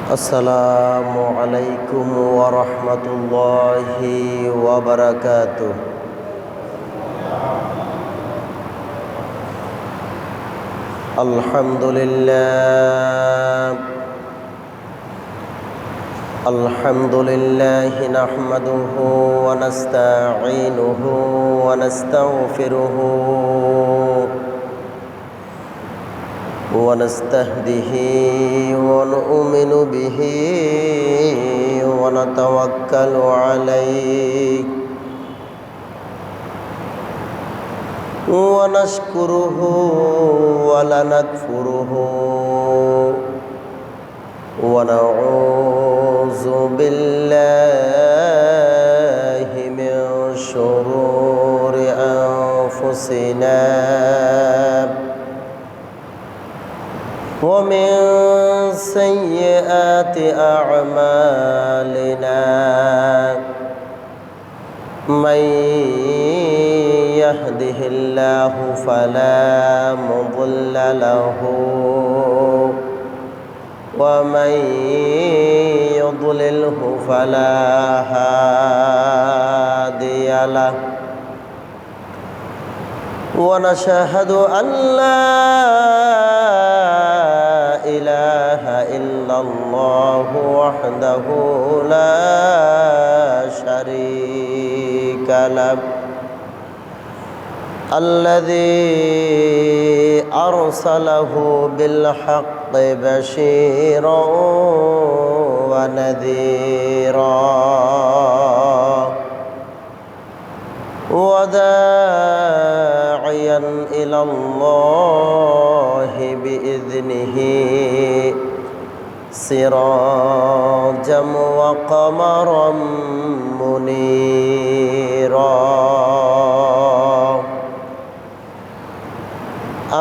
السلام عليكم ورحمة الله وبركاته. الحمد لله نحمده ونستعينه ونستغفره ونستهديه ونؤمن به ونتوكل عليه ونشكره ولا نكفره ونعوذ بالله من شرور أنفسنا ومن سيئات أعمالنا من يهده الله فلا مضل له ومن يضلله فلا هادي له ونشهد أن لا إله إلا الله وحده لا شريك له الذي أرسله بالحق بشيرا ونذيرا وداعيا إلى الله بإذنه سراجا وقمرا منيرا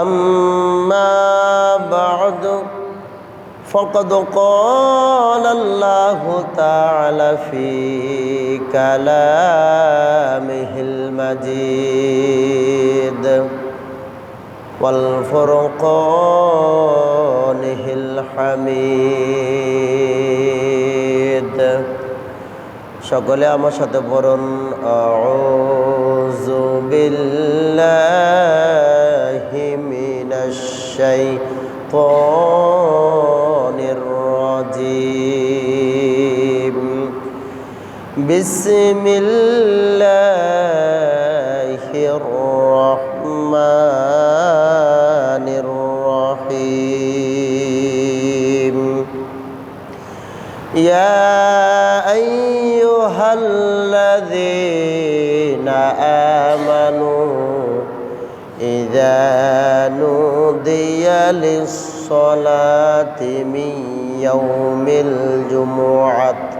أما بعد فقد قال الله تعالى في كلامه المجيد والفرقانه الحميد সকলে আমার সাথে পড়ুন আউযু বিল্লাহি মিনাশ শাইতানির রাজীম বিসমিল্লাহির রাহমানির রহিম ইয়া আইয়ুহাল্লাযীনা আমানু ইযা নুদিয়া লিস-সালাতি মিন ইয়াউমিল জুমুআতি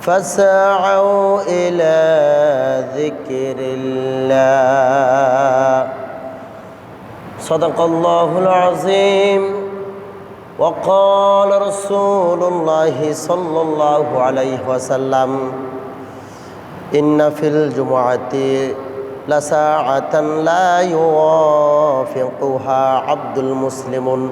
فاسعوا إلى ذكر الله صدق الله العظيم وقال رسول الله صلى الله عليه وسلم إن في الجمعة لساعة لا يوافقها عبد المسلم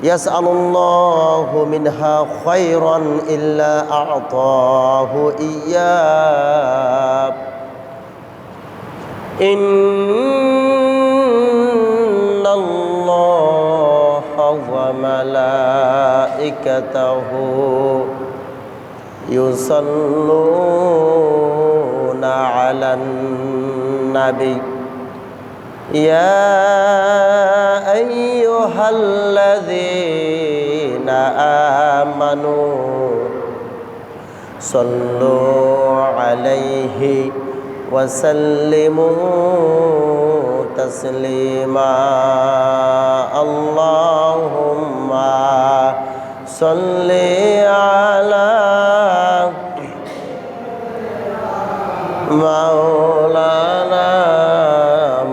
يسأل الله منها خيرا إلا أعطاه إياه إن الله وملائكته يصلون على النبي يا أيها الذين آمنوا صلوا عليه وسلموا تسليما اللهم صل على مولانا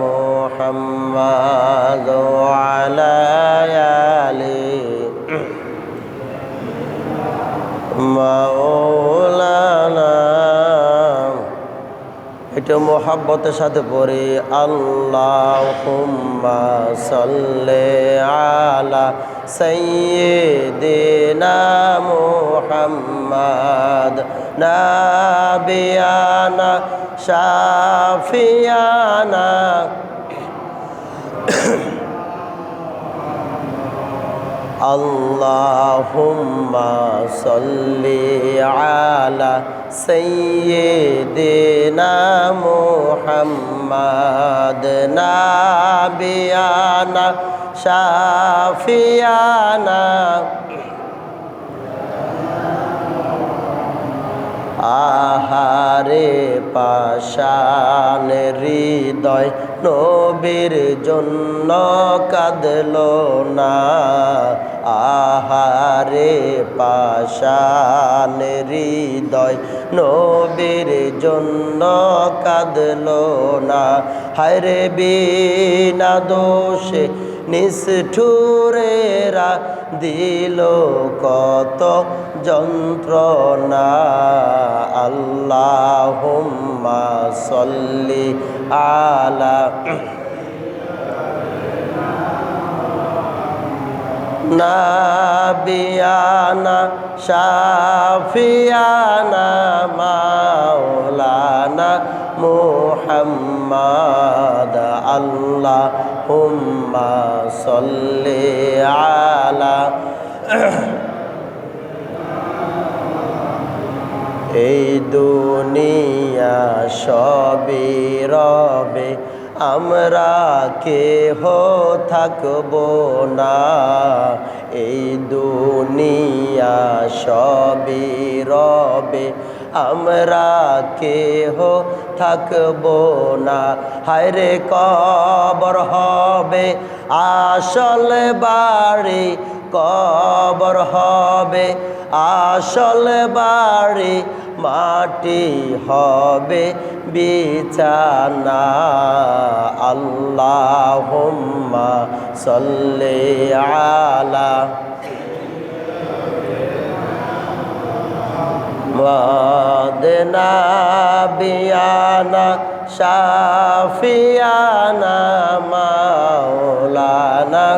محمد وعلى آله مولانا একটু মোহাব্বতের সাথে পড়ি আল্লাহুম্মা সাল্লি আলা سيدنا محمد نبينا شافينا اللهم صل على سيدنا محمد نبينا شافينا আহারে পাষাণ হৃদয় নবীর জন্য কাঁদলো না আহারে পাষাণ হৃদয় নবীর জন্য কাঁদলো না হায়রে বিনা দোষে নিষ্ঠুরেরা দিল কত যন্ত্রণা আল্লাহুম্মা সাল্লি আলা নাবিয়ানা শাফিয়ানা মাওলানা মুহাম্মদ আল্লাহুম্মা সাল্লি আলা এই দুনিয়া সবই রবে আমরা কেহ থাকব না এই দুনিয়া সবই রবে আমরা কেহ থাকব না হায়রে কবর হবে আসল বাড়ি কবর হবে আসল বাড়ি মাটি হবে বিছানা আল্লাহুম্মা সাল্লি আলা নাবিয়ানা শাফিয়ানা মাওলানা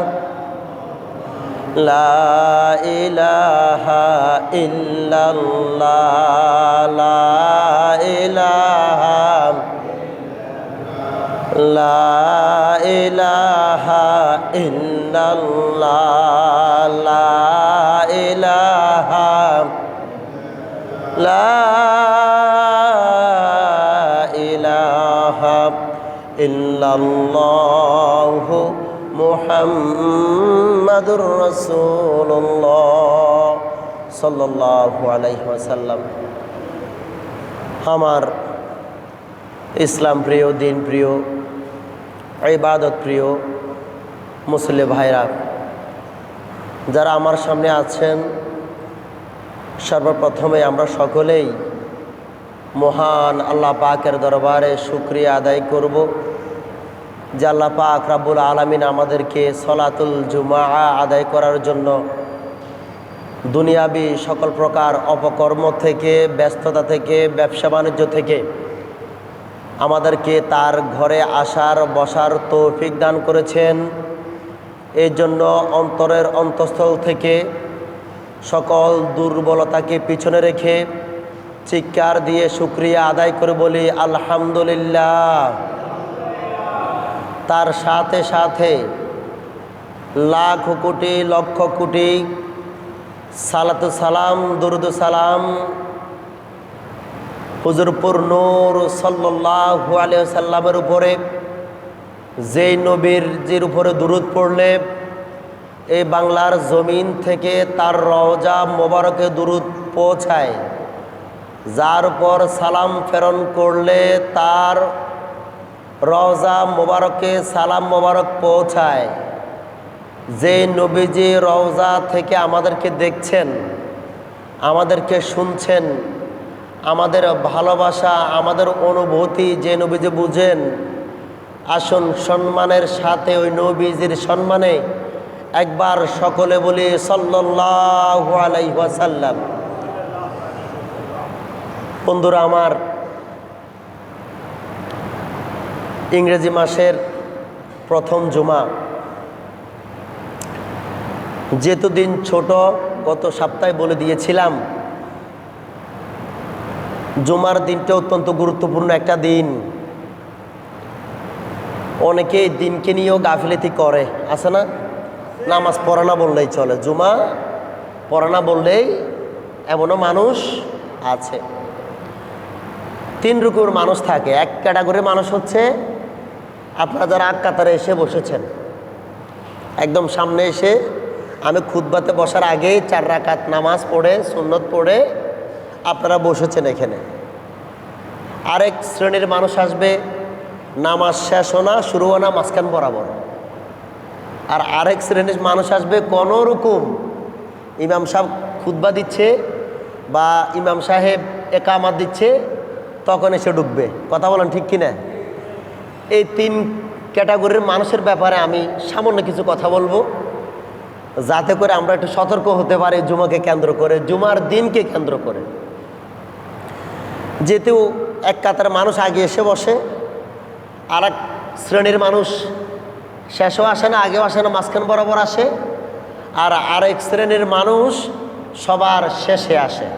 লা ইলাহা ইল্লাল্লাহ লা ইলাহা ইল্লাল্লাহ লা ইলাহা ইল্লাল্লাহু মুহাম্মাদুর রাসূলুল্লাহ সাল্লাল্লাহু আলাইহি ওয়াসাল্লাম। আমার ইসলাম প্রিয়, দিন প্রিয়, ইবাদত প্রিয় মুসলিম ভাইরা, যারা আমার সামনে আছেন, সর্বপ্রথমে আমরা সকলেই মহান আল্লাহ পাকের দরবারে শুকরিয়া আদায় করব যে আল্লাহ পাক রাব্বুল আলামিন আমাদেরকে সলাতুল জুমআ আদায় করার জন্য দুনিয়াবি সকল প্রকার অপকর্ম থেকে, ব্যস্ততা থেকে, ব্যবসা বাণিজ্য থেকে আমাদেরকে তার ঘরে আসার বসার তৌফিক দান করেছেন। এই জন্য অন্তরের অন্তঃস্থল থেকে সকল দুর্বলতাকে পিছনে রেখে চিৎকার দিয়ে শুকরিয়া আদায় করে বলি আলহামদুলিল্লাহ। তার সাথে সাথে লাখ কোটি লক্ষ কোটি সালাতু সালাম, দুরুদ সালাম হুজুরপুর নূর সাল্লাল্লাহু আলাইহি ওয়াসাল্লামের উপরে, যেই নবীর জির উপরে দুরুদ পড়লে এই বাংলার জমিন থেকে তার রওজা মোবারকে দুরুদ পৌঁছায়, যার উপর সালাম প্রেরণ করলে তার রওজা মোবারকে সালাম মোবারক পৌঁছায়, যে নবীজি রওজা থেকে আমাদেরকে দেখছেন, আমাদেরকে শুনছেন, আমাদের ভালোবাসা, আমাদের অনুভূতি যে নবীজি বুঝেন, আসুন সম্মানের সাথে ওই নবীজির সম্মানে একবার সকলে বলি সাল্লাল্লাহু আলাইহি ওয়াসাল্লাম। বন্ধুরা আমার, ইংরেজি মাসের প্রথম জুমা, যেহেতু দিন ছোট, গত সপ্তাহে বলে দিয়েছিলাম জুমার দিনটা অত্যন্ত গুরুত্বপূর্ণ একটা দিন। অনেকে দিনকে নিয়েও গাফিলতি করে, আছে না? নামাজ পড়া না বললেই চলে, জুমা পড়া না বললেই, এমনও মানুষ আছে। তিন রকমের মানুষ থাকে। এক ক্যাটাগরির মানুষ হচ্ছে আপনারা যারা আগ কাতারে এসে বসেছেন, একদম সামনে এসে আমি খুতবাতে বসার আগেই 4 রাকাত নামাজ পড়ে সুন্নত পড়ে আপনারা বসেছেন এখানে। আরেক শ্রেণীর মানুষ আসবে নামাজ শেষও না শুরুও না, মাঝখান বরাবর। আর আরেক শ্রেণীর মানুষ আসবে কোনো রকম ইমাম সাহেব খুতবা দিচ্ছে বা ইমাম সাহেব একামাত দিচ্ছে, তখন এসে ঢুকবে। কথা বলেন ঠিক কিনা? এই 3 ক্যাটাগরির মানুষের ব্যাপারে আমি সামান্য কিছু কথা বলবো, যাতে করে আমরা একটু সতর্ক হতে পারি জুমাকে কেন্দ্র করে, জুমার দিনকে কেন্দ্র করে। যেহেতু এক কাতার মানুষ আগে এসে বসে, আর এক শ্রেণীর মানুষ শেষও আসে না, আগেও আসে না, মাঝখান বরাবর আসে, আর আরেক শ্রেণীর মানুষ সবার শেষে আসে।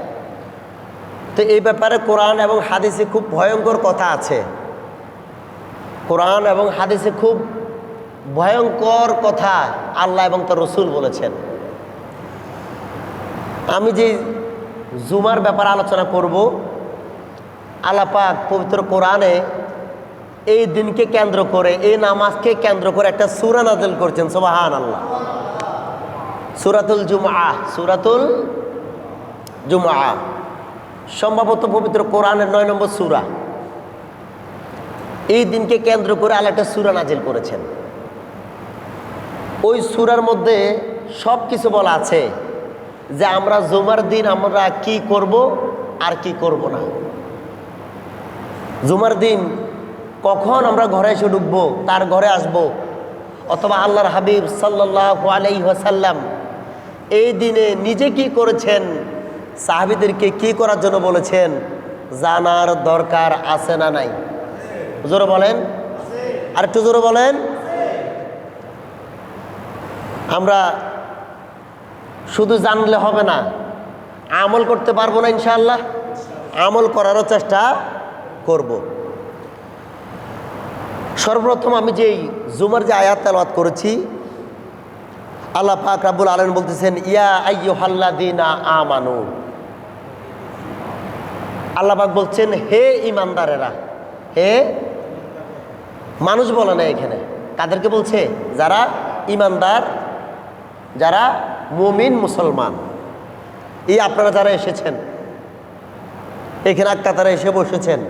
তো এই ব্যাপারে কোরআন এবং হাদিসে খুব ভয়ঙ্কর কথা আছে। কোরআন এবং হাদিসে খুব ভয়ঙ্কর কথা আল্লাহ এবং তার রসুল বলেছেন। আমি যে জুমার ব্যাপারে আলোচনা করব, আল্লাহ পাক পবিত্র কোরআনে এই দিনকে কেন্দ্র করে, এই নামাজকে কেন্দ্র করে একটা সূরা নাযিল করেছেন। সুবহানাল্লাহ। সূরাতুল জুমআ, সূরাতুল জুমআ সম্ভবত পবিত্র কোরআনের 9 নম্বর সূরা। এই দিনকে কেন্দ্র করে আল্লাহ একটা সূরা নাযিল করেছেন। ওই সূরার মধ্যে সব কিছু বলা আছে যে আমরা জুমার দিন আমরা কি করব আর কি করব না। জুমার দিন কখন আমরা ঘরে এসে ঢুকবো, তার ঘরে আসব, অথবা আল্লাহর হাবিব সাল্লাল্লাহু আলাইহি ওয়াসাল্লাম এই দিনে নিজে কি করেছেন, সাহাবীদেরকে কি করার জন্য বলেছেন, জানার দরকার আছে না নাই? জোরে বলেন, আর একটু জোরে বলেন। আমরা শুধু জানলে হবে না, আমল করতে পারবো না ইনশাআল্লাহ। আমল করারও চেষ্টা করব। সর্বপ্রথম আমি যেই জুমার যে আয়াত তেলাওয়াত করেছি, আল্লাহ পাক রব্বুল আলামিন বলতেছেন ইয়া আইয়ুহাল্লাযীনা আমানু। আল্লাহ পাক বলছেন হে ঈমানদারেরা। হে মানুষ বলে না এখানে, কাদেরকে বলছে? যারা ঈমানদার, যারা মুমিন মুসলমান, এই আপনারা যারা এসেছেন এখানে এক কাতারে এসে বসেছেন,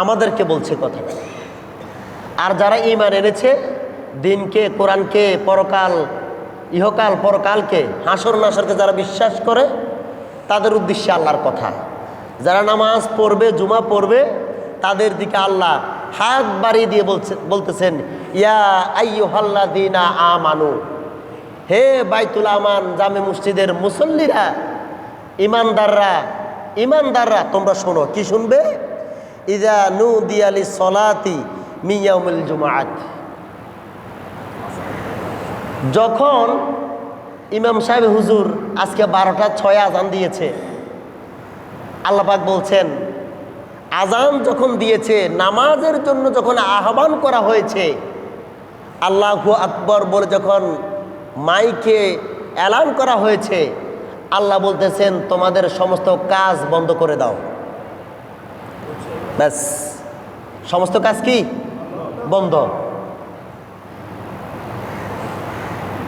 আমাদেরকে বলছে কথাটা। আর যারা ঈমান এনেছে দিনকে, কোরআনকে, পরকাল, ইহকাল পরকালকে, হাসর নাসরকে যারা বিশ্বাস করে, তাদের উদ্দেশ্যে আল্লাহর কথা। যারা নামাজ পড়বে, জুমা পড়বে, তাদের দিকে আল্লাহ হাত বাড়িয়ে দিয়ে বলতেছেন ইয়া আইয়ুহাল্লাযীনা আমানু। হে বাইতুল আমান জামে মসজিদের মুসল্লিরা, ইমানদাররা তোমরা শোনো। কি শুনবে? ইযা নুদিয়া লিস-সালাতি মিন ইয়াউমিল জুমআত। যখন ইমাম সাহেব হুজুর আজকে 12টা 6 আজান দিয়েছে, আল্লাহ পাক বলছেন আজান যখন দিয়েছে, নামাজের জন্য যখন আহ্বান করা হয়েছে, আল্লাহু আকবার বলে যখন মাইকে এলান করা হয়েছে, আল্লাহ বলতেছেন তোমাদের সমস্ত কাজ বন্ধ করে দাও। ব্যাস, সমস্ত কাজ কি বন্ধ।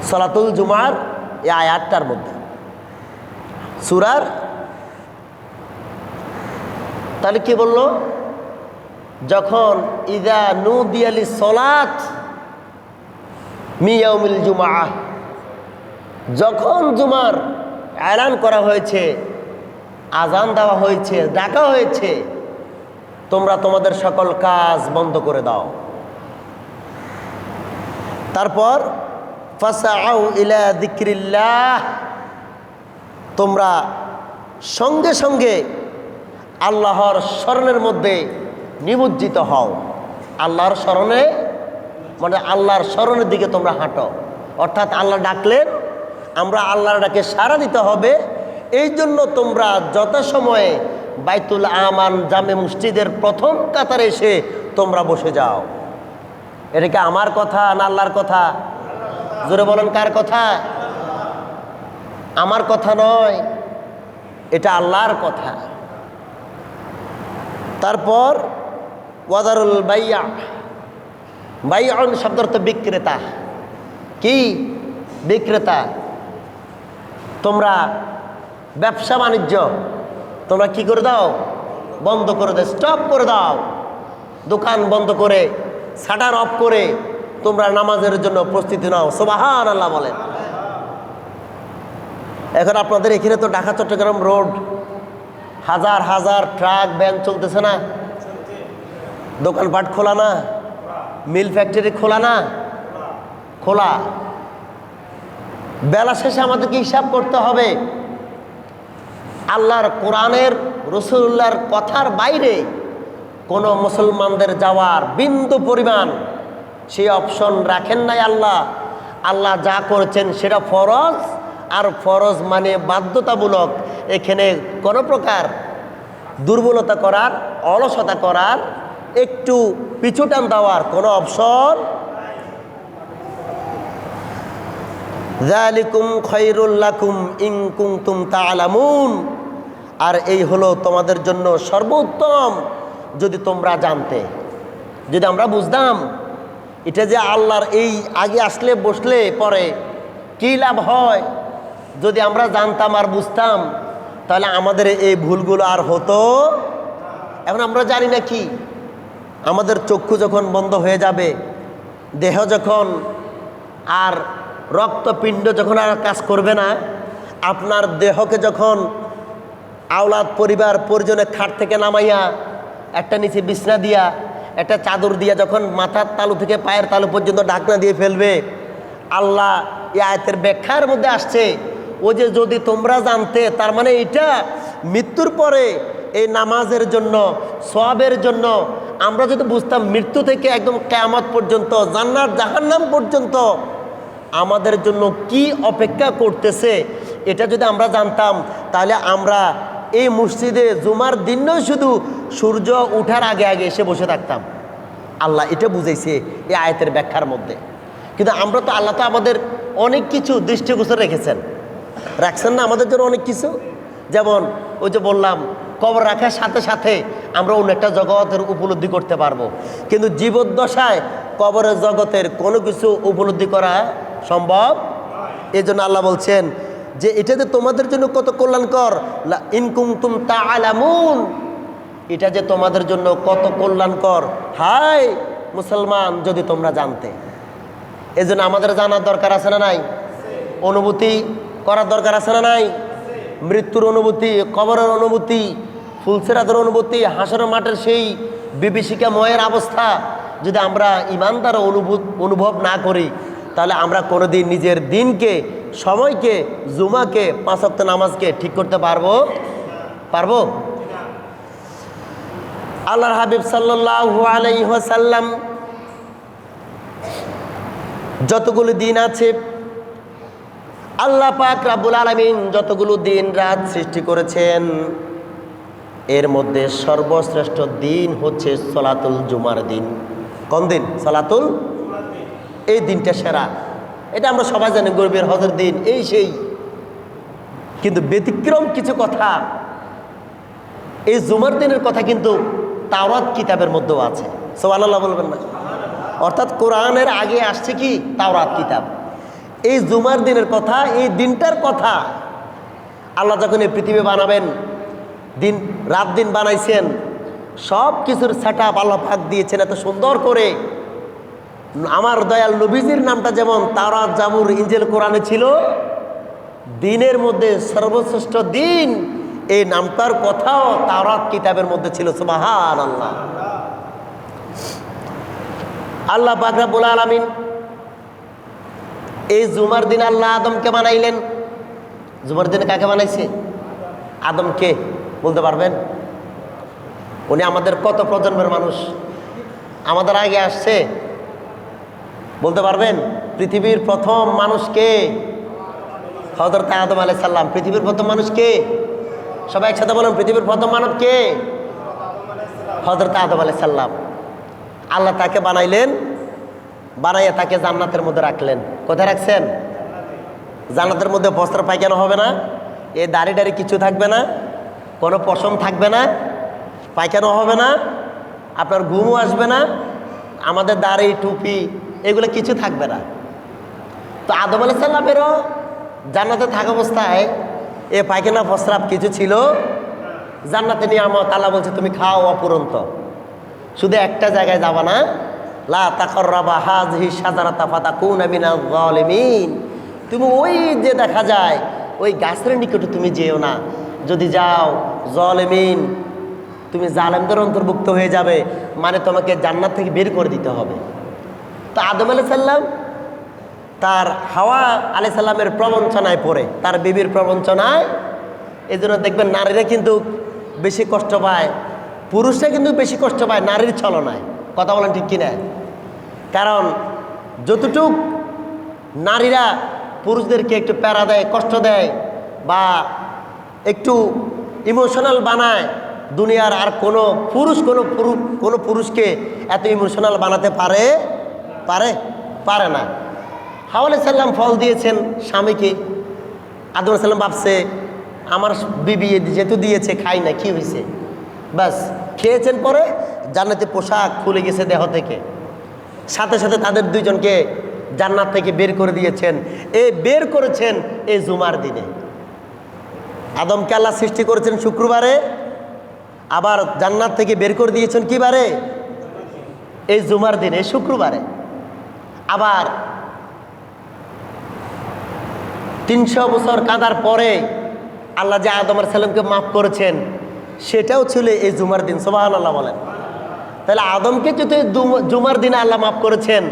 সালাতুল জুমার এই আয়াতটার মধ্যে সূরার, তাহলে কি বলল? যখন ইযা নুদিয়া লিস-সালাত মিন ইয়াউমিল জুমআহ, যখন জুমার এলান করা হয়েছে, আজান দেওয়া হয়েছে, ডাকা হয়েছে, তোমরা তোমাদের সকল কাজ বন্ধ করে দাও। তারপর ফাসআউ ইলা যিকরিল্লাহ, তোমরা সঙ্গে সঙ্গে আল্লাহর স্মরণের মধ্যে নিমজ্জিত হও। আল্লাহর স্মরণে মানে আল্লাহর স্মরণের দিকে তোমরা হাঁটো। অর্থাৎ আল্লাহ ডাকলেন, আমরা আল্লাহর ডাকে সাড়া দিতে হবে। এই জন্য তোমরা যথাসময়ে বাইতুল আমান জামে মসজিদের প্রথম কাতারে এসে তোমরা বসে যাও। এটা কি আমার কথা না আল্লাহর কথা? জোরে বলেন, কার কথা? আমার কথা নয়, এটা আল্লাহর কথা। তারপর ওয়াদারুল বাইয়া, বাইয়ন শব্দ অর্থ বিক্রেতা। কি বিক্রেতা? তোমরা ব্যবসা বাণিজ্য তোমরা কি করে দাও? বন্ধ করে দাও, স্টপ করে দাও। দোকান বন্ধ করে, শাটার অফ করে তোমরা নামাজের জন্য প্রস্তুতি নাও। সুবহানাল্লাহ বলেন। এখন আপনাদের এখানে তো ঢাকা চট্টগ্রাম রোড, হাজার হাজার ট্রাক ভ্যান চলতেছে না? দোকানপাট খোলা না? মিল ফ্যাক্টরি খোলা না? খোলা। বেলা শেষে আমাদেরকে হিসাব করতে হবে। আল্লাহর কোরআনের, রাসূলুল্লাহর কথার বাইরে কোনো মুসলমানদের যাওয়ার বিন্দু পরিমাণ সেই অপশন রাখেন নাই আল্লাহ। আল্লাহ যা করেছেন সেটা ফরজ, আর ফরজ মানে বাধ্যতামূলক। এখানে কোনো প্রকার দুর্বলতা করার, অলসতা করার, একটু পিছুটান দেওয়ার কোনো অপশন। যালিকুম খায়রুল লাকুম ইন কুনতুম তা'লামুন, আর এই হলো তোমাদের জন্য সর্বোত্তম যদি তোমরা জানতে। যদি আমরা বুঝতাম এটা যে আল্লাহর এই আগে আসলে বসলে পরে কী লাভ হয়, যদি আমরা জানতাম আর বুঝতাম, তাহলে আমাদের এই ভুলগুলো আর হতো। এখন আমরা জানি না কি, আমাদের চক্ষু যখন বন্ধ হয়ে যাবে, দেহ যখন আর রক্তপিণ্ড যখন আর কাজ করবে না, আপনার দেহকে যখন আওলাদ পরিবার পরিজনের খাট থেকে নামাইয়া একটা নিচে বিছনা দিয়া, একটা চাদর দিয়া যখন মাথার তালু থেকে পায়ের তালু পর্যন্ত ঢাকনা দিয়ে ফেলবে, আল্লাহ এই আয়াতের ব্যাখ্যার মধ্যে আসছে ও যে যদি তোমরা জানতে, তার মানে এটা মৃত্যুর পরে এই নামাজের জন্য, সওয়াবের জন্য। আমরা যদি বুঝতাম মৃত্যু থেকে একদম কিয়ামত পর্যন্ত, জান্নাত জাহান্নাম পর্যন্ত আমাদের জন্য কি অপেক্ষা করতেছে, এটা যদি আমরা জানতাম, তাহলে আমরা এই মসজিদে জুমার দিনও শুধু সূর্য ওঠার আগে আগে এসে বসে থাকতাম। আল্লাহ এটা বুঝাইছে এই আয়াতের ব্যাখ্যার মধ্যে। কিন্তু আমরা তো, আল্লাহ তো আমাদের অনেক কিছু দৃষ্টিগোচর রাখছেন না আমাদের জন্য অনেক কিছু। যেমন ওই যে বললাম, কবর রাখার সাথে সাথে আমরা অন্য একটা জগতের উপলব্ধি করতে পারবো, কিন্তু জীবদ্দশায় কবরের জগতের কোনো কিছু উপলব্ধি করা সম্ভব। এই জন্য আল্লাহ বলছেন যে এটা যে তোমাদের জন্য কত কল্যাণকর, ইন কুনতুম তা'লামুন, এটা যে তোমাদের জন্য কত কল্যাণকর, হাই মুসলমান যদি তোমরা জানতে। এই জন্য আমাদের জানার দরকার আছে না নাই? অনুভূতি করার দরকার আছে না নাই? মৃত্যুর অনুভূতি, কবরের অনুভূতি, ফুলসিরাতের অনুভূতি, হাসরের মাঠের সেই বিভীষিকাময়ের অবস্থা যদি আমরা ইমানদার অনুভব না করি, তাহলে আমরা কোনোদিন নিজের দিনকে, সময়কে, জুমাকে, 5 ওয়াক্ত নামাজকে ঠিক করতে পারবো? আল্লাহর হাবিব সাল্লাল্লাহু আলাইহি ওয়াসাল্লাম যতগুলো দিন আছে, আল্লাহ পাক রব্বুল আলামিন যতগুলো দিন রাত সৃষ্টি করেছেন, এর মধ্যে সর্বশ্রেষ্ঠ দিন হচ্ছে সলাতুল জুমার দিন। কোন দিন? সলাতুল। এই দিনটা সেরা, এটা আমরা সবাই জানি। গরিবের হজের দিন, এই সেই। কিন্তু ব্যতিক্রম কিছু কথা, এই জুমার দিনের কথা কিন্তু তাওরাত কিতাবের মধ্যেও আছে। সুবহানাল্লাহ বলবেন না? অর্থাৎ কোরআনের আগে আসছে কি? তাওরাত কিতাব। এই জুমার দিনের কথা, এই দিনটার কথা আল্লাহ যখন এই পৃথিবী বানাবেন, রাত দিন বানাইছেন, সব কিছুর সেট আপ আল্লাহ পাক দিয়েছেন এত সুন্দর করে। আমার দয়াল নবীজির নামটা যেমন তাওরাত, জাবুর, ইনজিল, কোরআনে ছিল, দিনের মধ্যে সর্বশ্রেষ্ঠ দিন এই নামটার কথাও তাওরাত কিতাবের মধ্যে ছিল। সুবহানাল্লাহ। আল্লাহ পাক রব্বুল আলামিন এই জুমার দিন আল্লাহ আদমকে বানাইলেন। জুমার দিনে কাকে বানাইছে? আদমকে। বলতে পারবেন? উনি আমাদের কত প্রজন্মের মানুষ? আমাদের আগে আসছে? বলতে পারবেন? পৃথিবীর প্রথম মানুষ কে? হযরত আদম আলাইহিস সালাম। পৃথিবীর প্রথম মানুষ কে? সবাই একসাথে বলেন, পৃথিবীর প্রথম মানব কে? হযরত আদম আলাইহিস সালাম। আল্লাহ তাকে বানাইলেন, বানাইয়া তাকে জান্নাতের মধ্যে রাখলেন। কোথায় রাখছেন? জান্নাতের মধ্যে বস্ত্র পায়খানা হবে না, এই দাড়ি দাড়ি কিছু থাকবে না, কোনো পশম থাকবে না, পায়খানা হবে না, আপনার ঘুমও আসবে না, আমাদের দাড়ি টুপি এগুলো কিছু থাকবে না। তো আদম আলাইহিস সালামেরও জান্নাতে থাকা অবস্থায় এ পায়খানা প্রস্রাব কিছু ছিল। জান্নাতে নিয়ামত, আল্লাহ বলছে তুমি খাও অপুরন্ত, শুধু একটা জায়গায় যাবা না, লা তাকরাবা হাযিহি শাজারাতা ফাতাকুনা মিনাজ জালিমিন। তুমি ওই যে দেখা যায় ওই গাছের নিকটে তুমি যেও না, যদি যাও জালিমিন, তুমি জালেমদের অন্তর্ভুক্ত হয়ে যাবে, মানে তোমাকে জান্নাত থেকে বের করে দিতে হবে। তো আদম আলাইহিস সালাম তার হাওয়া আলাইহিস সালামের প্রবঞ্চনায় পড়ে, তার বিবির প্রবঞ্চনায়, এই জন্য দেখবেন নারীরা কিন্তু বেশি কষ্ট পায়, পুরুষরা কিন্তু বেশি কষ্ট পায় নারীর ছলনায়। কথা বলেন ঠিক কিনা? কারণ যতটুক নারীরা পুরুষদেরকে একটু প্যারা দেয়, কষ্ট দেয়, বা একটু ইমোশনাল বানায়, দুনিয়ার আর কোনো পুরুষ কোনো পুরুষকে এত ইমোশনাল বানাতে পারে পারে পারে না। হাওয়া আলাইহিস সালাম ফল দিয়েছেন স্বামীকে, আদম আলাইহিস সালাম ভাবছে আমার বিবি যেহেতু দিয়েছে খাই না, কি হয়েছে, বাস খেয়েছেন। পরে জান্নাতে পোশাক খুলে গেছে দেহ থেকে, সাথে সাথে তাদের দুইজনকে জান্নাত থেকে বের করে দিয়েছেন। বের করেছেন এই জুমার দিনে। আদমকে আল্লাহ সৃষ্টি করেছেন শুক্রবারে, আবার জান্নাত থেকে বের করে দিয়েছেন কি বারে? এই জুমার দিনে, শুক্রবারে। আবার 300 বছর কাঁদার পরে আল্লাহ যে আদম আলাইহিস সালামকে মাফ করেছেন, সেটাও ছিল এই জুমার দিন। সুবহানাল্লাহ বলেন। তাহলে আদমকে যদি জুমার দিনে আল্লাহ মাফ করেছেন,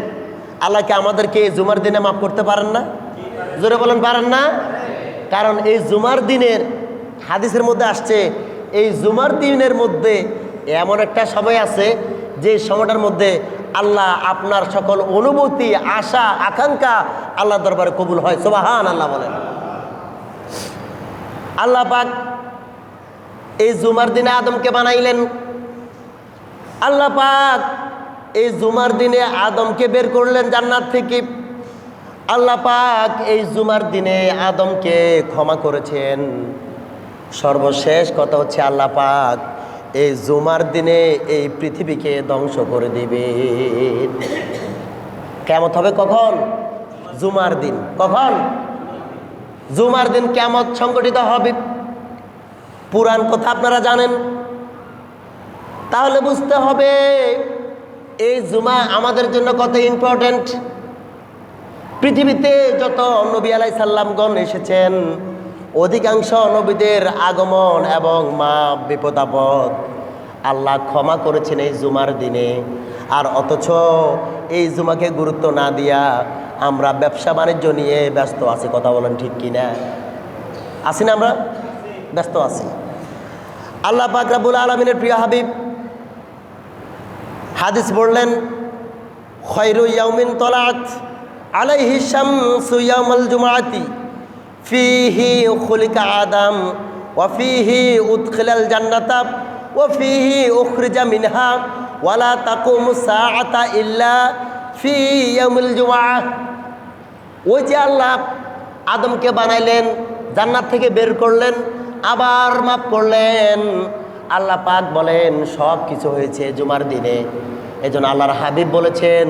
আল্লাহকে আমাদেরকে এই জুমার দিনে মাফ করতে পারেন না? জোরে বলেন, পারেন না? কারণ এই জুমার দিনের হাদিসের মধ্যে আসছে, এই জুমার দিনের মধ্যে এমন একটা সময় আছে যে সময়টার মধ্যে আল্লাহ আপনার সকল অনুভূতি, আশা, আকাঙ্ক্ষা আল্লাহ দরবারে কবুল হয়। সুবহানাল্লাহ বলেন। আল্লাহ পাক এই জুমার দিনে আদমকে বানাইলেন। আল্লাহ পাক এই জুমার দিনে আদমকে বের করলেন জান্নাত থেকে। আল্লাহ পাক এই জুমার দিনে আদমকে ক্ষমা করেছেন। সর্বশেষ কথা হচ্ছে আল্লাহ পাক এই জুমার দিনে এই পৃথিবীকে ধ্বংস করে দিবেন। কিয়ামত হবে কখন? জুমার দিন। কখন? জুমার দিন কিয়ামত সংগঠিত হবে। পুরাণ কথা আপনারা জানেন, তাহলে বুঝতে হবে এই জুমা আমাদের জন্য কত ইম্পর্টেন্ট। পৃথিবীতে যত নবী আলাইহিস সালামগণ এসেছেন, অধিকাংশ নবীদের আগমন এবং মাপ, বিপদ আপদ আল্লাহ ক্ষমা করেছেন এই জুমার দিনে। আর অথচ এই জুমাকে গুরুত্ব না দিয়া আমরা ব্যবসা বাণিজ্য নিয়ে ব্যস্ত আছি। কথা বলেন ঠিক কিনা? আছি না? আমরা ব্যস্ত আছি। আল্লাহ পাক রব্বুল আলামিনের প্রিয় হাবিব হাদিস বললেন, খায়রু ইয়াউমিন তলাত আলাইহি শামসু ইয়াউমাল জুমআতি ফিহি খুলিকা আদম ওয়া ফিহি উদখিলাল জান্নাতা ওয়া ফিহি উখরিজা মিনহা ওয়া লা তাকুমুস সাআতা ইল্লা ফি ইয়াউমিল জুমআহ। ওই যে আল্লাহ আদমকে বানাইলেন, জান্নাত থেকে বের করলেন, আবার মাফ করলেন। আল্লাহ পাক বলেন সব কিছু হয়েছে জুমার দিনে। এজন্য আল্লাহর হাবিব বলেছেন,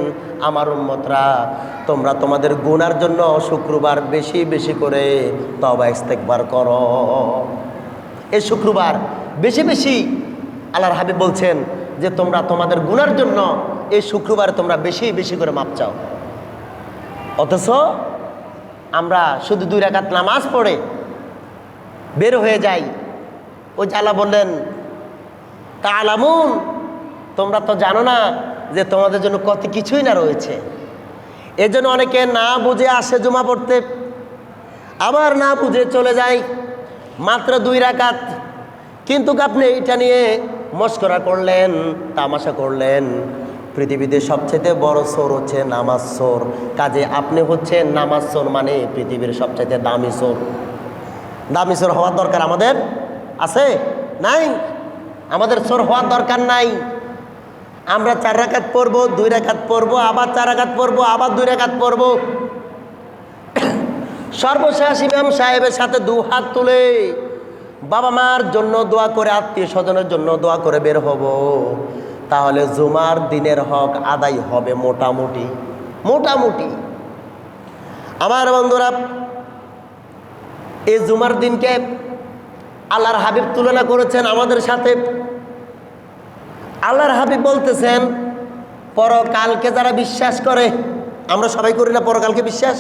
আমার উম্মতরা তোমরা তোমাদের গুনার জন্য শুক্রবার বেশি বেশি করে তওবা ইস্তেগফার করো। এই শুক্রবার বেশি বেশি আল্লাহর হাবিব বলছেন যে তোমরা তোমাদের গুনার জন্য এই শুক্রবার তোমরা বেশি বেশি করে মাপ চাও। অথচ আমরা শুধু 2 রাকাত নামাজ পড়ে বের হয়ে যাই। ওই যে আল্লাহ বললেন, তাআলামুন, তোমরা তো জানো না যে তোমাদের জন্য কত কিছুই না রয়েছে। এজন্য অনেকে না বুঝে আসে জুমা পড়তে, আবার না বুঝে চলে যায়। মাত্র 2 রাকাত, কিন্তু আপনি এটা নিয়ে মস্করা করলেন, তামাশা করলেন, পৃথিবীতে সবচেয়ে বড় চোর হচ্ছে নামাজ চোর। কাজে আপনি হচ্ছে নামাজ চোর, মানে পৃথিবীর সবচেয়ে দামি চোর। দামি চোর হওয়ার দরকার আমাদের আছে? নাই। আমাদের চোর হওয়ার দরকার নাই। আমরা 4 রাকাত পড়বো, 2 রাকাত পড়বো, আবার 4 রাকাত পড়বো, আবার 2 রাকাত পড়বো। সর্বশেষ ইমাম সাহেবের সাথে 2 হাত তুলে বাবা মার জন্য দোয়া করে, আত্মীয় স্বজনের জন্য দোয়া করে বের হব। তাহলে জুমার দিনের হক আদায় হবে মোটামুটি। মোটামুটি আমার বন্ধুরা, এই জুমার দিনকে আল্লাহর হাবিব তুলনা করেছেন আমাদের সাথে। আল্লাহর হাবিব বলতেছেন, পরকালকে যারা বিশ্বাস করে, আমরা সবাই করি না পরকালকে বিশ্বাস?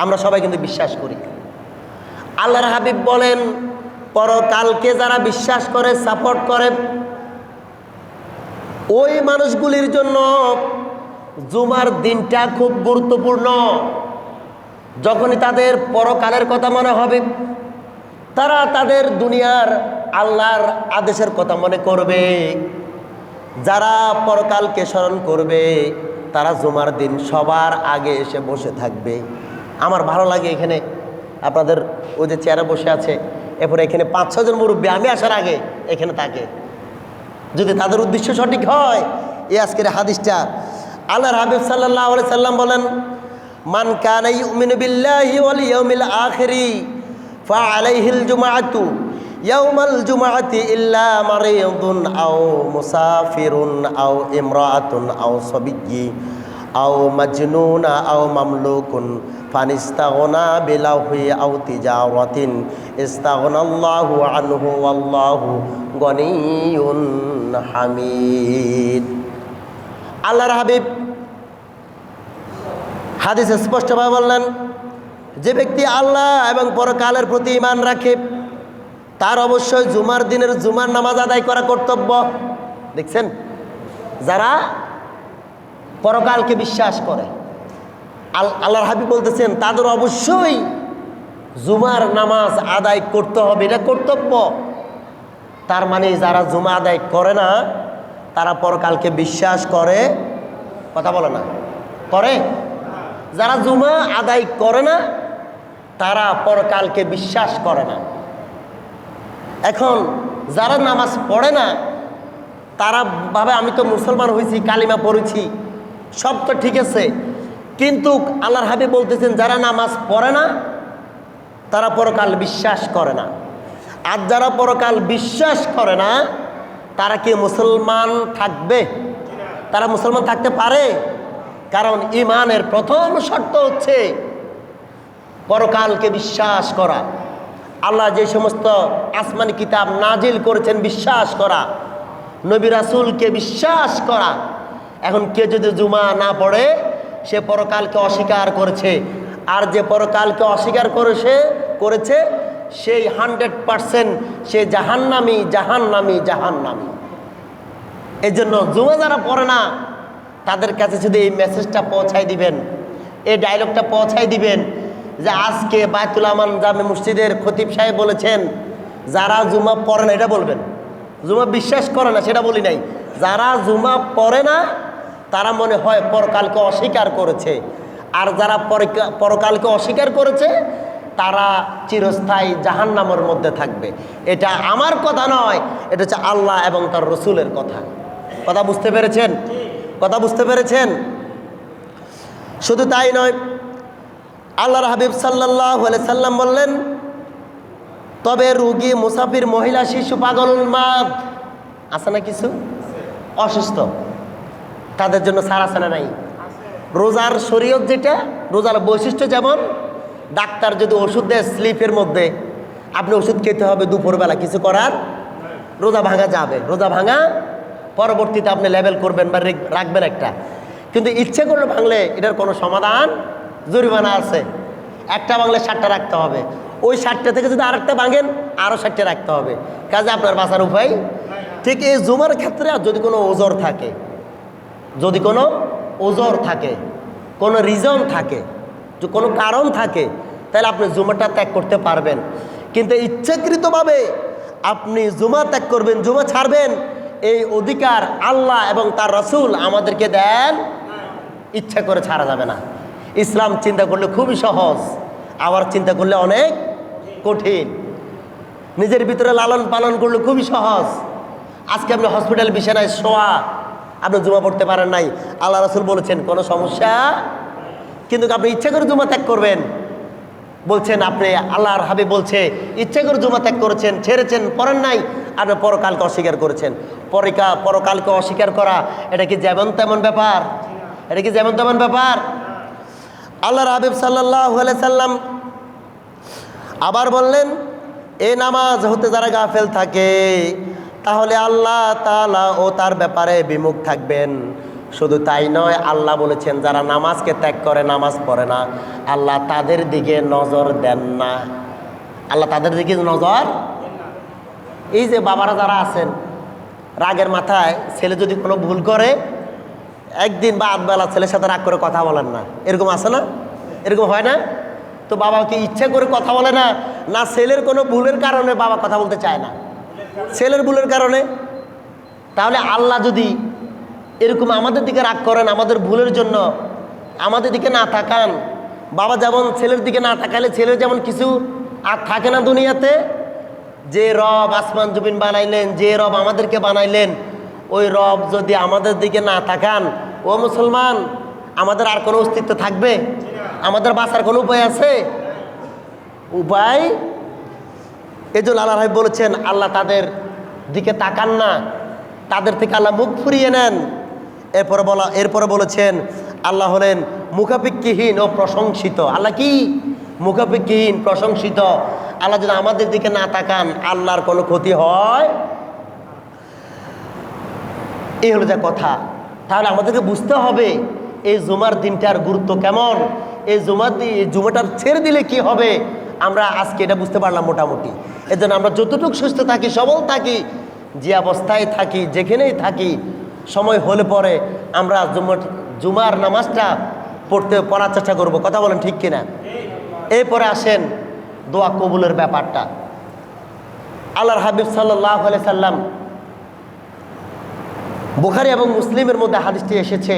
আমরা সবাই কিন্তু বিশ্বাস করি। আল্লাহর হাবিব বলেন, পরকালকে যারা বিশ্বাস করে, সাপোর্ট করে, ওই মানুষগুলির জন্য জুমার দিনটা খুব গুরুত্বপূর্ণ। যখনই তাদের পরকালের কথা মনে হবে, তারা তাদের দুনিয়ার আল্লাহর আদেশের কথা মনে করবে। যারা পরকালকে স্মরণ করবে, তারা জুমার দিন সবার আগে এসে বসে থাকবে। আমার ভালো লাগে এখানে আপনাদের ওই যে চেয়ারে বসে আছে, এরপরে এখানে 5-6 জন মুরব্বী আমি আসার আগে এখানে থাকে। যদি তাদের উদ্দেশ্য সঠিক হয়, এই আজকের হাদিসটা আল্লাহর হাবিব সাল্লাল্লাহু আলাইহি সাল্লাম বলেন, মান কানা ইউমিনু বিল্লাহি ওয়াল ইয়াউমিল আখিরি ফাআলাইহিল জুমআতু ইয়াউমাল জুমআতি ইল্লা মারিদুন আও মুসাফিরুন আও ইমরাআতুন আও সাবিয়্যি আও মাজনুনা আও মামলুকুন ফানিস্তাগনা বিলাহি আও তিজারাতিন ইস্তাগনাল্লাহু আনহু ওয়াল্লাহু গনিয়ুন হামিদ। আল্লাহর হাবিব হাদিসে স্পষ্টভাবে বললেন, যে ব্যক্তি আল্লাহ এবং পরকালের প্রতি ঈমান রাখে, তার অবশ্যই জুমার দিনের জুমার নামাজ আদায় করা কর্তব্য। দেখছেন, যারা পরকালকে বিশ্বাস করে, আল্লাহর হাবিব বলতেছেন তাদের অবশ্যই জুমার নামাজ আদায় করতে হবে, এটা কর্তব্য। তার মানে যারা জুমা আদায় করে না, তারা পরকালকে বিশ্বাস করে? কথা বলে না, করে? যারা জুমা আদায় করে না, তারা পরকালকে বিশ্বাস করে না। এখন যারা নামাজ পড়ে না, তারা ভাবে আমি তো মুসলমান হয়েছি, কালিমা পড়েছি, সব তো ঠিক আছে, কিন্তু আল্লাহর হাবিব বলতেছেন যারা নামাজ পড়ে না, তারা পরকাল বিশ্বাস করে না। আর যারা পরকাল বিশ্বাস করে না, তারা কি মুসলমান থাকবে? তারা মুসলমান থাকতে পারে? কারণ ঈমানের প্রথম শর্ত হচ্ছে পরকালকে বিশ্বাস করা। আল্লাহ যে সমস্ত আসমানি কিতাব নাজিল করেছেন বিশ্বাস করা, নবী রাসূলকে বিশ্বাস করা। এখন কে যদি জুমা না পড়ে, সে পরকালকে অস্বীকার করেছে। আর যে পরকালকে অস্বীকার করেছে সেই 100% সে জাহান্নামী, জাহান্নামী, জাহান্নামী। এই জন্য জুমা যারা পড়ে না, তাদের কাছে শুধু এই মেসেজটা পৌঁছাই দিবেন, এই ডায়লগটা পৌঁছাই দিবেন যে আজকে বায়তুল আমান জামে মসজিদের খতিব সাহেব বলেছেন, যারা জুমা পড়ে না, এটা বলবেন। জুমা বিশ্বাস করে না সেটা বলি নাই, যারা জুমা পড়ে না তারা মনে হয় পরকালকে অস্বীকার করেছে। আর যারা পরকালকে অস্বীকার করেছে, তারা চিরস্থায়ী জাহান্নামের মধ্যে থাকবে। এটা আমার কথা নয়, এটা হচ্ছে আল্লাহ এবং তার রসুলের কথা। কথা বুঝতে পেরেছেন? কথা বুঝতে পেরেছেন? শুধু তাই নয়, আল্লাহর হাবিব সাল্লাল্লাহু আলাইহি সাল্লাম বললেন, তবে রোগী, মুসাফির, মহিলা, শিশু, পাগল, মাদ আছে না কিছু অসুস্থ, তাদের জন্য ছাড় আছে না নাই? রোজার শরীয়ত যেটা, রোজার বৈশিষ্ট্য যেমন, ডাক্তার যদি ওষুধ দেয় স্লিপের মধ্যে, আপনি ওষুধ খেতে হবে দুপুরবেলা, কিছু করার, রোজা ভাঙা যাবে। রোজা ভাঙা পরবর্তীতে আপনি লেবেল করবেন বা রাখবেন একটা, কিন্তু ইচ্ছে করলে ভাঙলে এটার কোনো সমাধান, জরিমানা আছে। একটা ভাঙলে 7টা রাখতে হবে, ওই 7টা থেকে যদি আরেকটা ভাঙেন আরও 7টা রাখতে হবে। কাজে আপনার বাঁচার উপায়। ঠিক এই জুমার ক্ষেত্রে যদি কোনো ওজর থাকে, যদি কোনো ওজর থাকে, কোনো রিজন থাকে, যে কোনো কারণ থাকে, তাহলে আপনি জুমাটা ত্যাগ করতে পারবেন। কিন্তু ইচ্ছাকৃতভাবে আপনি জুমা ত্যাগ করবেন, জুমা ছাড়বেন, এই অধিকার আল্লাহ এবং তার রাসূল আমাদেরকে দেন, ইচ্ছা করে ছাড়া যাবে না। ইসলাম চিন্তা করলে খুবই সহজ, আবার চিন্তা করলে অনেক কঠিন। নিজের ভিতরে লালন পালন করলে খুবই সহজ। আজকে আপনি হসপিটাল বিছানায় শোয়া, আপনি জুমা পড়তে পারেন নাই, আল্লাহ রাসূল বলেছেন কোনো সমস্যা, কিন্তু আপনি ইচ্ছা করে জুমা ত্যাগ করবেন বলছেন, আপনি আল্লাহর হাবিব বলছে ইচ্ছা করে জুমা ত্যাগ করেছেন, ছেড়েছেন, পড়েন নাই, আপনি পরকালকে অস্বীকার করেছেন। পরকালকে অস্বীকার করা এটা কি যেমন তেমন ব্যাপার? এটা কি যেমন তেমন ব্যাপার? আল্লাহর হাবিব সাল্লাল্লাহু আলাইহি সাল্লাম আবার বললেন, এই নামাজ হতে যারা গাফেল থাকে তাহলে আল্লাহ তাআলা ও তার ব্যাপারে বিমুখ থাকবেন। শুধু তাই নয়, আল্লাহ বলেছেন যারা নামাজকে ত্যাগ করে, নামাজ পড়ে না, আল্লাহ তাদের দিকে নজর দেন না। আল্লাহ তাদের দিকে নজর, এই যে বাবারা যারা আছেন, রাগের মাথায় ছেলে যদি কোনো ভুল করে একদিন বা আধবেলা ছেলের সাথে রাগ করে কথা বলেন না, এরকম আছে না? এরকম হয় না? তো বাবাকে ইচ্ছা করে কথা বলে না, না ছেলের কোনো ভুলের কারণে বাবা কথা বলতে চায় না, ছেলের ভুলের কারণে। তাহলে আল্লাহ যদি এরকম আমাদের দিকে রাগ করেন, আমাদের ভুলের জন্য আমাদের দিকে না তাকান, বাবা যেমন ছেলের দিকে না তাকালে ছেলের যেমন কিছু আর থাকে না দুনিয়াতে, যে রব আসমান জমিন বানাইলেন, যে রব আমাদেরকে বানাইলেন, ওই রব যদি আমাদের দিকে না তাকান, ও মুসলমান, আমাদের আর কোনো অস্তিত্ব থাকবে? আমাদের বাঁচার কোনো উপায় আছে? উপায়? এই জন্য আল্লাহ রাব্বুল বলেছেন আল্লাহ তাদের দিকে তাকান না, তাদের থেকে আল্লাহ মুখ ফুরিয়ে নেন। এরপরে বলেছেন আল্লাহ হলেন মুখাপেক্ষীহীন ও প্রশংসিত। আল্লাহ কি? মুখাপেক্ষীহীন, প্রশংসিত। আল্লাহ যদি আমাদের দিকে না তাকান, আল্লাহর কোনো ক্ষতি হয়? এই হলো যা কথা। তাহলে আমাদেরকে বুঝতে হবে এই জুমার দিনটার গুরুত্ব কেমন, এই জুমাটার ছেড়ে দিলে কি হবে। আমরা আজকে এটা বুঝতে পারলাম মোটামুটি। এর জন্য আমরা যতটুকু সুস্থ থাকি, সবল থাকি, যে অবস্থায় থাকি, যেখানেই থাকি, সময় হলে পরে আমরা জুমার নামাজটা পড়ার চেষ্টা করবো। কথা বলেন ঠিক কিনা? এরপরে আসেন দোয়া কবুলের ব্যাপারটা। আল্লাহর হাবিব সাল্লাল্লাহু আলাইহি সাল্লাম, বুখারী এবং মুসলিমের মধ্যে হাদিসটি এসেছে,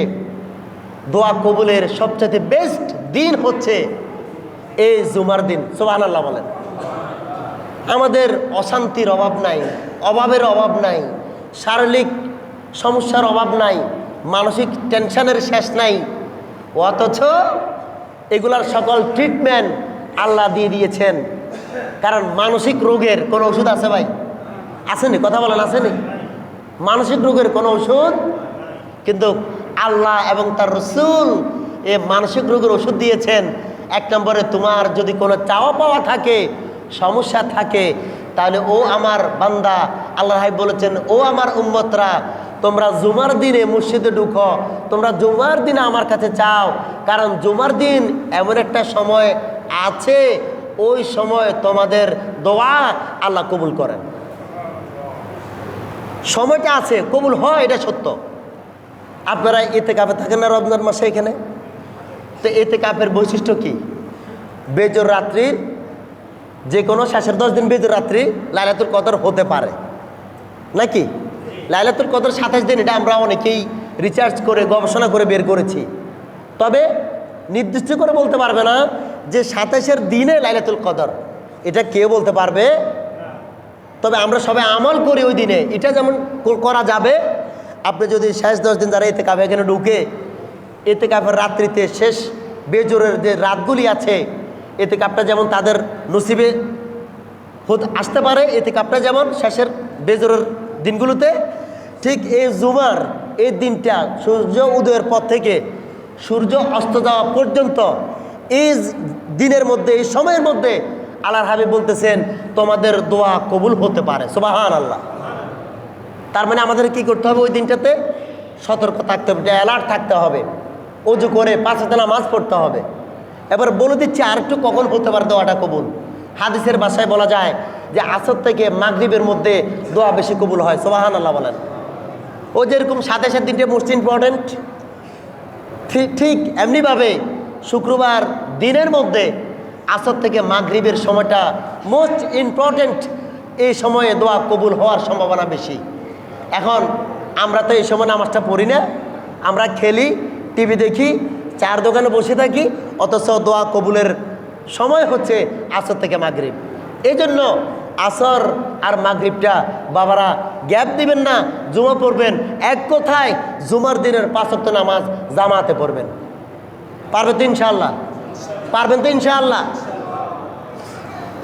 দোয়া কবুলের সবচেয়ে বেস্ট দিন হচ্ছে এই জুমার দিন। সুবহানাল্লাহ বলেন। আমাদের অশান্তির অভাব নাই, অভাবের অভাব নাই, শারীরিক সমস্যার অভাব নাই, মানসিক টেনশনের শেষ নাই, অথচ এগুলার সকল ট্রিটমেন্ট আল্লাহ দিয়ে দিয়েছেন। কারণ মানসিক রোগের কোনো ওষুধ আছে ভাই? আসেনি? কথা বলেন, আসেনি? মানসিক রোগের কোনো ওষুধ, কিন্তু আল্লাহ এবং তার রাসূল এই মানসিক রোগের ওষুধ দিয়েছেন। এক নম্বরে, তোমার যদি কোনো চাওয়া পাওয়া থাকে, সমস্যা থাকে, তাহলে ও আমার বান্দা, আল্লাহ বলেছেন, ও আমার উম্মতরা, তোমরা জুমার দিনে মসজিদে ঢুকো, তোমরা জুমার দিনে আমার কাছে চাও। কারণ জুমার দিন এমন একটা সময় আছে, ওই সময় তোমাদের দোয়া আল্লাহ কবুল করেন। সময়টা আছে, কবুল হয়, এটা সত্য। আপনারা ইতিকাফে থাকেন না রমজান মাসে এখানে? তো ইতিকাফের বৈশিষ্ট্য কি? বেজর রাত্রির যে কোনো শেষের 10 দিন বেজর রাত্রি লাইলাতুল কদর হতে পারে নাকি? লাইলাতুল কদর 27 দিন, এটা আমরা অনেকেই রিসার্চ করে গবেষণা করে বের করেছি। তবে নির্দিষ্ট করে বলতে পারবে না যে 27-এর দিনে লাইলাতুল কদর, এটা কেউ বলতে পারবে। তবে আমরা সবাই আমল করি ওই দিনে, এটা যেমন করা যাবে। আপনি যদি শেষ 10 দিন যারা ইতিকাফে এখানে ঢুকে, ইতিকাফের রাত্রিতে শেষ বেজোরের যে রাতগুলি আছে, ইতিকাফটা যেমন তাদের নসিবে আসতে পারে, ইতিকাফটা যেমন শেষের বেজোরের দিনগুলোতে, ঠিক এই জুমার এই দিনটা সূর্য উদয়ের পর থেকে সূর্য অস্ত যাওয়া পর্যন্ত এই দিনের মধ্যে, এই সময়ের মধ্যে আল্লাহর হাবিব বলতেছেন তোমাদের দোয়া কবুল হতে পারে। সুবহানাল্লাহ। তার মানে আমাদের কি করতে হবে? ওই দিনটাতে সতর্ক থাকতে হবে, অ্যালার্ট থাকতে হবে, ওযু করে 5 ওয়াক্ত নামাজ পড়তে হবে। এবার বলে দিচ্ছি আরেকটু কখন হতে পারে দোয়াটা কবুল। হাদিসের ভাষায় বলা যায় যে আসর থেকে মাগরিবের মধ্যে দোয়া বেশি কবুল হয়। সুবহানাল্লাহ বলেন। ও যেরকম 27-এর দিনটা মোস্ট ইম্পর্টেন্ট, ঠিক এমনিভাবে শুক্রবার দিনের মধ্যে আসর থেকে মাগরিবের সময়টা মোস্ট ইম্পর্টেন্ট। এই সময়ে দোয়া কবুল হওয়ার সম্ভাবনা বেশি। এখন আমরা তো এই সময় নামাজটা পড়ি না, আমরা খেলি, টিভি দেখি, চার দোকানে বসে থাকি, অথচ দোয়া কবুলের সময় হচ্ছে আসর থেকে মাগরিব। এই জন্য আসর আর মাগরিবটা বাবারা গ্যাপ দিবেন না, জুমা পড়বেন। এক কথায় জুমার দিনের 5 ওয়াক্ত নামাজ জামাতে পড়বেন। পারবেন তো ইনশাআল্লাহ? পারবেন তো ইনশাআল্লাহ?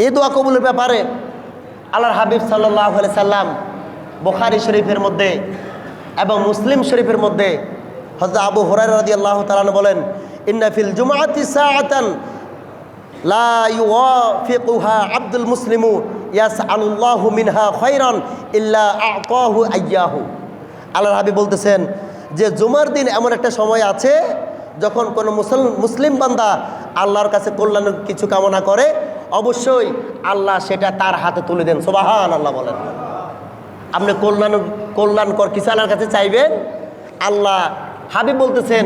এই দোয়া কবুলের ব্যাপারে আল্লাহর হাবিব সাল্লাল্লাহু আলাইহি সাল্লাম বুখারী শরীফের মধ্যে এবং মুসলিম শরীফের মধ্যে হযরত আবু হুরায়রা রাদিয়াল্লাহু তাআলা বলেন, ইন্না ফিল জুমআতি সাআতান লা ইউওয়াফিকুহা আব্দুল মুসলিমু ইয়াসআলুল্লাহু মিনহা খায়রান ইল্লা আ'তাহু আইয়াহু। আল্লাহর হাবিব বলতেছেন যে জুমার দিন এমন একটা সময় আছে যখন কোনো মুসলিম বান্দা আল্লাহর কাছে কল্যাণের কিছু কামনা করে, অবশ্যই আল্লাহ সেটা তার হাতে তুলে দেন। সুবহানাল্লাহ বলেন। আপনি কল্যাণকর কিছু আল্লাহর কাছে চাইবেন, আল্লাহ হাবিব বলতেছেন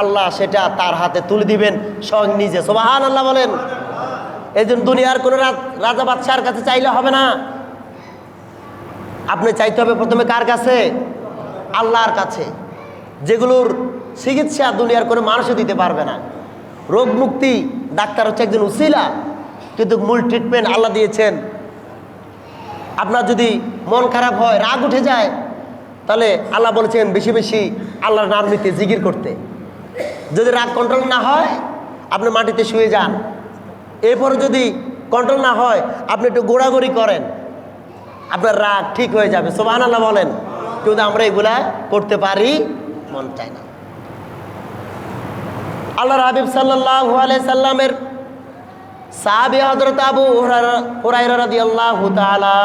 আল্লাহ সেটা তার হাতে তুলে দিবেন স্বয়ং নিজে। সুবহানাল্লাহ বলেন। এই জন্য দুনিয়ার কোনো রাজা বাদশার কাছে চাইলে হবে না, আপনি চাইতে হবে প্রথমে কার কাছে? আল্লাহর কাছে, যেগুলোর চিকিৎসা দুনিয়ার কোনো মানুষও দিতে পারবে না। রোগ মুক্তি ডাক্তার হচ্ছে একজন উসিলা, কিন্তু মূল ট্রিটমেন্ট আল্লাহ দিয়েছেন। আপনার যদি মন খারাপ হয়, রাগ উঠে যায়, তাহলে আল্লাহ বলেছেন বেশি বেশি আল্লাহর নাম নিতে, জিকির করতে। যদি রাগ কন্ট্রোল না হয়, আপনি মাটিতে শুয়ে যান। এরপরে যদি কন্ট্রোল না হয়, আপনি একটু গোড়াগড়ি করেন, আপনার রাগ ঠিক হয়ে যাবে। সুবহানাল্লাহ বলেন। কিন্তু আমরা এগুলা করতে পারি, মন চায় না। আল্লাহর হাবিব সাল্লাল্লাহু আলাইহি সাল্লামের সাহাবী হযরত আবু হুরায়রা রাদিয়াল্লাহু তাআলা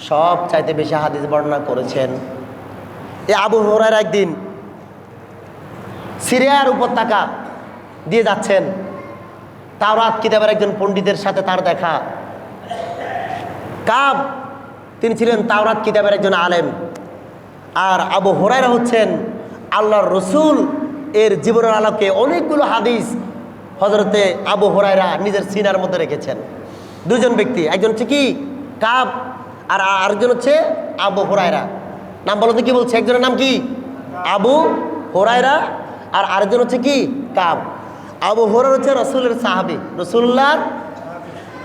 সব চাইতে বেশি হাদিস বর্ণনা করেছেন। এই আবু হুরায়রা একদিন সিরিয়ার উপত্যকা দিয়ে যাচ্ছেন, তাওরাত কিতাবের একজন পণ্ডিতের সাথে তার দেখা। কাব, তিনি ছিলেন তাওরাত কিতাবের একজন আলেম, আর আবু হুরায়রা হচ্ছেন আল্লাহর রসুল এর জীবনের আলোকে অনেকগুলো হাদিস হযরতে আবু হুরায়রা নিজের সিনার মধ্যে রেখেছেন। দুজন ব্যক্তি, একজন হচ্ছে কি কাব, আর আরেকজন হচ্ছে আবু হুরায়রা। নাম বলো তো, কি বলছে? একজনের নাম কি আবু হুরায়রা, আর আরেকজন হচ্ছে কি কাব। আবু হুরায়রা হচ্ছে রাসূলের সাহাবী,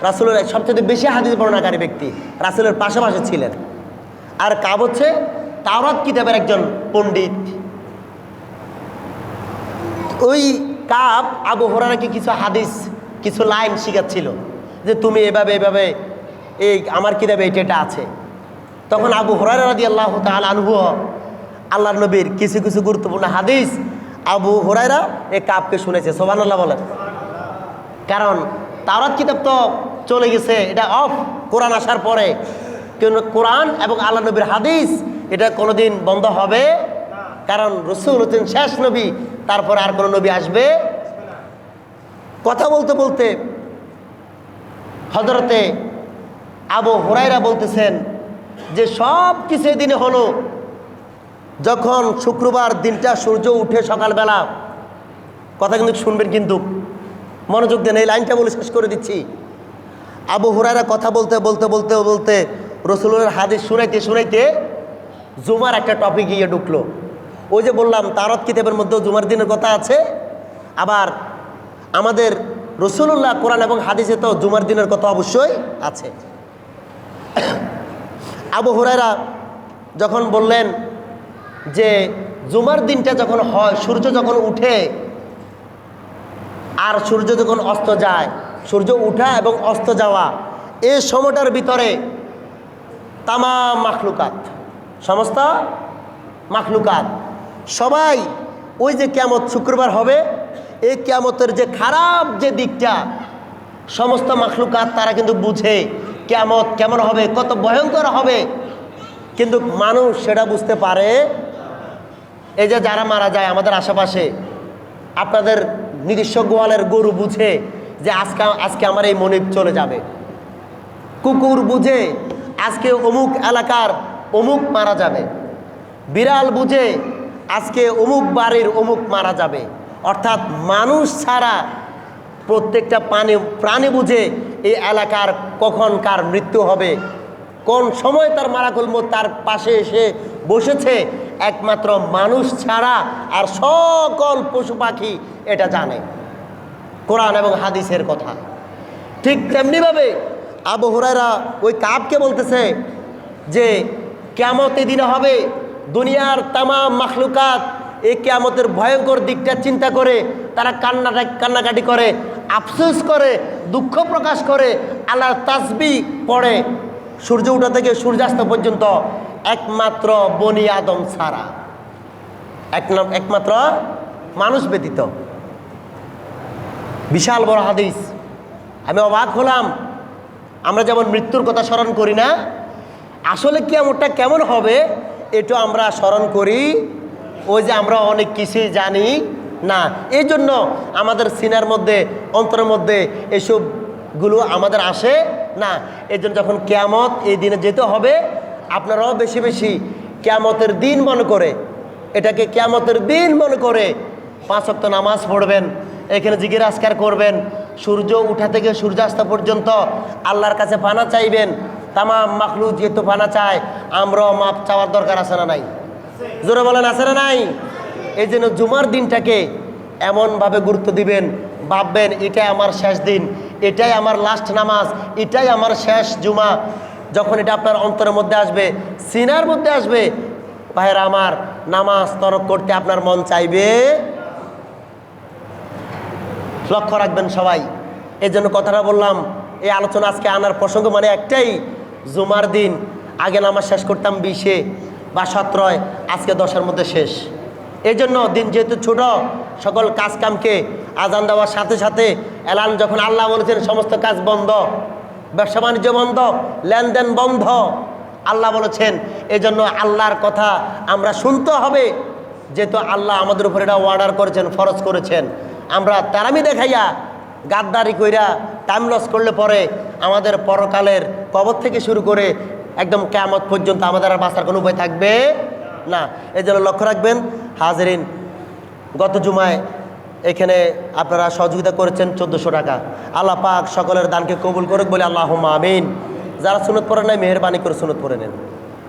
রাসূলের সবচেয়ে বেশি হাদিস বর্ণনাকারী ব্যক্তি, রাসূলের পাশাপাশি ছিলেন। আর কাব হচ্ছে তাওরাত কিতাবের একজন পণ্ডিত। ওই কাব আবু হুরায়রাকে কিছু হাদিস, কিছু লাইন শিখাচ্ছিল, যে তুমি এভাবে এভাবে, এই আমার কিতাবে এটা আছে। তখন আবু হুরায়রা রাদিয়াল্লাহু তাআলা আনহু আল্লাহর নবীর কিছু কিছু গুরুত্বপূর্ণ হাদিস আবু হুরায়রা এই কাবকে শুনেছে। সুবহানাল্লাহ বলেন। কারণ তাওরাত কিতাব তো চলে গেছে, এটা অফ কোরআন আসার পরে, কিন্তু কোরআন এবং আল্লাহ নবীর হাদিস এটা কোনোদিন বন্ধ হবে, কারণ রসুল হচ্ছেন শেষ নবী, তারপরে আর কোনো নবী আসবে। কথা বলতে বলতে হযরতে আবু হুরায়রা বলতেছেন যে সব কিছু দিনে হলো যখন শুক্রবার দিনটা সূর্য উঠে সকালবেলা। কথা কিন্তু শুনবেন, কিন্তু মনোযোগ দেন, এই লাইনটা বলে শেষ করে দিচ্ছি। আবু হুরায়রা কথা বলতে বলতে বলতে বলতে রসুলের হাদিস শুনাইতে শুনাইতে জুমার একটা টপিক গিয়ে ঢুকলো। ওই যে বললাম তাওরাত কিতাবের মধ্যেও জুমার দিনের কথা আছে, আবার আমাদের রসুলুল্লাহ কোরআন এবং হাদিসে তো জুমার দিনের কথা অবশ্যই আছে। আবু হুরায়রা যখন বললেন যে জুমার দিনটা যখন হয়, সূর্য যখন উঠে আর সূর্য যখন অস্ত যায়, সূর্য উঠা এবং অস্ত যাওয়া, এই সময়টার ভিতরে তামাম মাখলুকাত, সমস্ত মাখলুকাত সবাই ওই যে কিয়ামত শুক্রবার হবে, এই কিয়ামতের যে খারাপ যে দিকটা সমস্ত মাখলুকাত তারা কিন্তু বুঝে কিয়ামত কেমন হবে, কত ভয়ঙ্কর হবে, কিন্তু মানুষ সেটা বুঝতে পারে। এই যে যারা মারা যায় আমাদের আশেপাশে, আপনাদের নিজস্ব গোয়ালের গরু বুঝে যে আজকে আমার এই মনিব চলে যাবে, কুকুর বুঝে আজকে অমুক এলাকার অমুক মারা যাবে, বিড়াল বুঝে আজকে অমুক বাড়ির অমুক মারা যাবে। অর্থাৎ মানুষ ছাড়া প্রত্যেকটা প্রাণী বুঝে এই এলাকার কখন কার মৃত্যু হবে, কোন সময় তার মালাকুল মউত তার পাশে এসে বসেছে একমাত্র মানুষ ছাড়া আর সকল পশু পাখি এটা জানে, কোরআন এবং হাদিসের কথা। ঠিক তেমনিভাবে আবু হুরায়রা ওই কাবকে বলতেছে যে কিয়ামতের দিনে হবে, দুনিয়ার তামাম মাখলুকাত এই কিয়ামতের ভয়ঙ্কর দিকটা চিন্তা করে তারা কান্নাকাটি করে, আফসোস করে, দুঃখ প্রকাশ করে, আল্লাহ তাসবিহ পড়ে সূর্য ওঠা থেকে সূর্যাস্ত পর্যন্ত, একমাত্র বনি আদম ছাড়া, একমাত্র মানুষ ব্যতীত। বিশাল বড় হাদিস। আমি অবাক হলাম। আমরা যেমন মৃত্যুর কথা স্মরণ করি না, আসলে কিয়ামতটা কেমন হবে এটা আমরা স্মরণ করি, ওই যে আমরা অনেক কিছুই জানি না। এই জন্য আমাদের সিনার মধ্যে, অন্তরের মধ্যে এসবগুলো আমাদের আসে না। এই জন্য যখন কিয়ামত এই দিনে যেতে হবে, আপনারাও বেশি বেশি কিয়ামতের দিন মনে করে, এটাকে কিয়ামতের দিন মনে করে 5 ওয়াক্ত নামাজ পড়বেন, এখানে জিকির আজকার করবেন, সূর্য উঠা থেকে সূর্যাস্ত পর্যন্ত আল্লাহর কাছে পানা চাইবেন। তামাম মাখলুক যেহেতু পানা চায়, আমরাও মাপ চাওয়ার দরকার আছে না নাই? জোরে বলেন, আছে না নাই? এই জন্য জুমার দিনটাকে এমনভাবে গুরুত্ব দিবেন, ভাববেন এটাই আমার শেষ দিন, এটাই আমার লাস্ট নামাজ, এটাই আমার শেষ জুমা। যখন এটা আপনার অন্তরের মধ্যে আসবে, সিনার মধ্যে আসবে, ভাইয়েরা আমার, নামাজ তরক করতে আপনার মন চাইবে। লক্ষ্য রাখবেন সবাই। এই জন্য কথাটা বললাম, এই আলোচনা আজকে আনার প্রসঙ্গ মানে একটাই, জুমার দিন আগে নামাজ শেষ করতাম 20-এ বা 17-য়, আজকে 10-এর মধ্যে শেষ। এই জন্য দিন যেহেতু ছোট, সকল কাজ কামকে আজান দেওয়ার সাথে সাথে এলান, যখন আল্লাহ বলেছেন সমস্ত কাজ বন্ধ, ব্যবসা বাণিজ্য বন্ধ, লেনদেন বন্ধ, আল্লাহ বলেছেন, এই জন্য আল্লাহর কথা আমরা শুনতে হবে। যেহেতু আল্লাহ আমাদের উপর এটা অর্ডার করেছেন, ফরজ করেছেন, আমরা তারামি দেখাইয়া গাদ্দারি কইরা টাইম লস করলে পরে আমাদের পরকালের কবর থেকে শুরু করে একদম কিয়ামত পর্যন্ত আমাদের আর বাঁচার কোনো উপায় থাকবে না। এই জন্য লক্ষ্য রাখবেন। হাজরিন, গত জুমায় এখানে আপনারা সহযোগিতা করেছেন 1400 টাকা। আল্লাহ পাক সকলের দানকে কবুল করুক বলে আল্লাহুম্মা আমিন। যারা সুন্নত পড়েন নাই, মেহেরবানি করে সুন্নত পড়ে নেন।